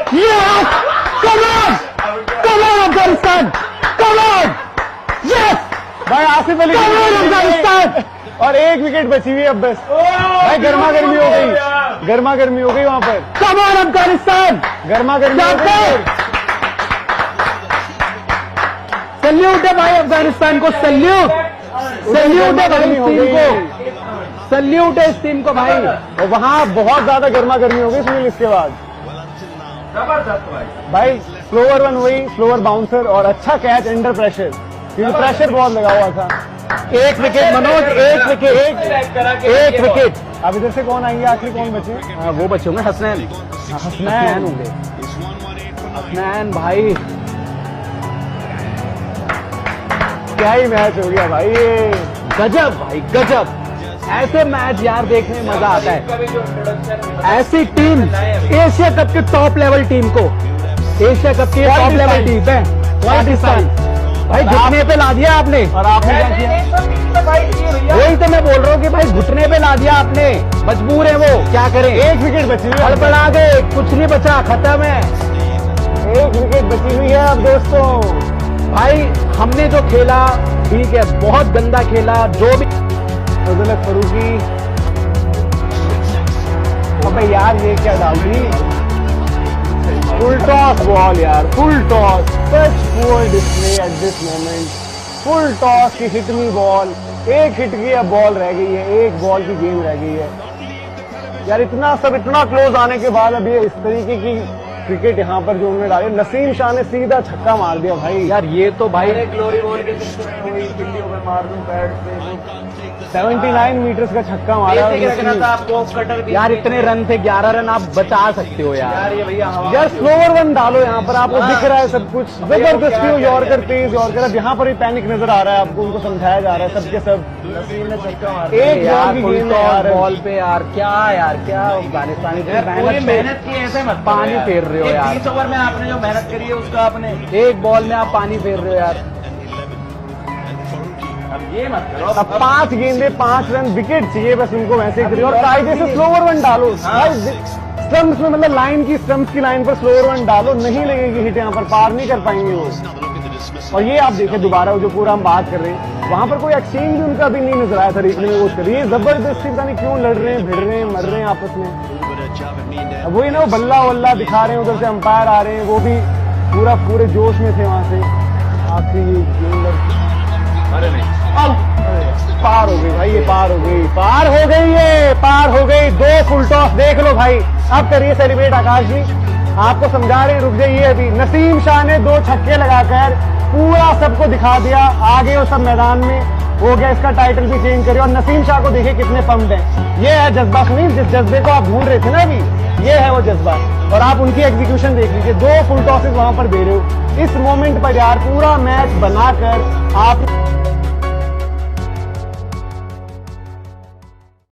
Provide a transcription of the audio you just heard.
Yes! Come on! Come on, Afghanistan! Come on! Yes! भाई Asif Ali Come on, Afghanistan! और एक wicket बची हुई है अब बस। भाई गर्मा गर्मी हो गई, गर्मा गर्मी हो गई वहां पर। Come on, Afghanistan! गर्मा गर्मी हो गई। सल्यूट है भाई अफगानिस्तान को, सल्यूट सल्यूट है भाई इस टीम को, सल्यूट है इस टीम को भाई। और वहां बहुत ज्यादा गर्मा गर्मी हो गई सुनील इसके बाद। जबरदस्त भाई स्लोअर वन हुई, स्लोअर बाउंसर और अच्छा कैच अंडर प्रेशर, क्योंकि प्रेशर बहुत लगा हुआ था। एक विकेट मनोज, एक विकेट, एक विकेट। अब इधर से कौन आएंगे, आखिरी कौन बचे? वो बचे होंगे हसनैन, हसनैन होंगे, हसनैन भाई। क्या ही मैच हो गया भाई ये, गजब भाई गजब। ऐसे मैच यार देखने में मजा आता है। ऐसी टीम, एशिया कप की टॉप लेवल टीम को, एशिया कप की टॉप लेवल टीम है पाकिस्तान भाई, घुटने पे ला दिया आपने। और आपने क्या किया? वही तो मैं बोल रहा हूँ कि भाई घुटने पे ला दिया आपने, मजबूर है वो, क्या करें। एक विकेट बची हुई है, हड़बड़ा गए, कुछ नहीं बचा, खत्म है एक विकेट बची हुई है अब दोस्तों। भाई। हमने जो खेला ठीक है, बहुत गंदा खेला जो भी। फजल फरूकी, अबे यार ये क्या डाल दी, फुल टॉस बॉल यार, full toss, such poor display at this moment. Full toss की हिट मी बॉल, एक हिट की अब बॉल रह गई है, एक बॉल की गेम रह गई है यार। इतना सब इतना क्लोज आने के बाद अब ये इस तरीके की क्रिकेट यहाँ पर जो उन्होंने डाली, नसीम शाह ने सीधा छक्का मार दिया भाई। यार ये तो भाई ग्लोरी बॉल के चक्कर में हुई, पिल्लियों में मार दूं पैड पे। 79 मीटर्स का छक्का मारा। रखना था आपको कटर भी। यार इतने रन थे, 11 रन आप बचा सकते हो यार। ये भैया हवा यार स्लोअर वन डालो यहाँ पर, आपको दिख रहा है सब कुछ, जबरदस्ती हो यॉर्कर तेज यॉर्कर। अब यहाँ पर भी पैनिक नजर आ रहा है आपको, उनको समझाया जा रहा है सबके सब। नसीम ने छक्का मार एक यार बॉल की फुल गेंद है टॉस यार। बॉल पे यार, क्या अफगानिस्तानी पूरी मेहनत की, ऐसे मत पानी फेर रहे हो यार। 30 ओवर में आपने जो मेहनत करी है उसका आपने, एक बॉल में आप पानी फेर रहे हो यार। अब ये मत करो। अब 5 गेंदे 5 रन, विकेट चाहिए बस उनको वैसे ही करिए और कायदे से स्लोअर वन डालो। स्टम्प्स में मतलब लाइन की, स्टम्प्स की लाइन पर स्लोअर वन डालो, नहीं लगेगी हिट, यहाँ पर पार नहीं कर पाएंगे वो। और ये आप देखें दोबारा जो पूरा हम बात कर रहे हैं, वहां पर कोई एक्सचेंज भी उनका अभी नहीं नजर आया था रिप्ले में। वो करिए जबरदस्ती पता नहीं क्यों लड़ रहे हैं, भिड़ रहे हैं, मर रहे हैं आपस में। अब वही ना वो बल्ला वल्ला दिखा रहे हैं, उधर से अंपायर आ रहे हैं, वो भी पूरे जोश में थे वहां से। आखिरी अरे नहीं, पार हो गई भाई, ये पार हो गई, पार हो गई, ये पार हो गई। 2 फुल टॉस देख लो भाई, अब करिए सेलिब्रेट आकाश जी, आपको समझा रहे हैं, रुक जाइए अभी। नसीम शाह ने 2 छक्के लगाकर पूरा सबको दिखा दिया, आगे वो सब मैदान में हो गया। इसका टाइटल भी चेंज करिए और नसीम शाह को देखिए कितने पंप्ड हैं। ये है जज्बा सुनील, जिस जज्बे को आप ढूंढ रहे थे ना अभी, ये है वो जज्बा। और आप उनकी एग्जीक्यूशन देख लीजिए, 2 फुल टॉसेस वहां पर दे रहे हो इस मोमेंट पर यार, पूरा मैच बनाकर आप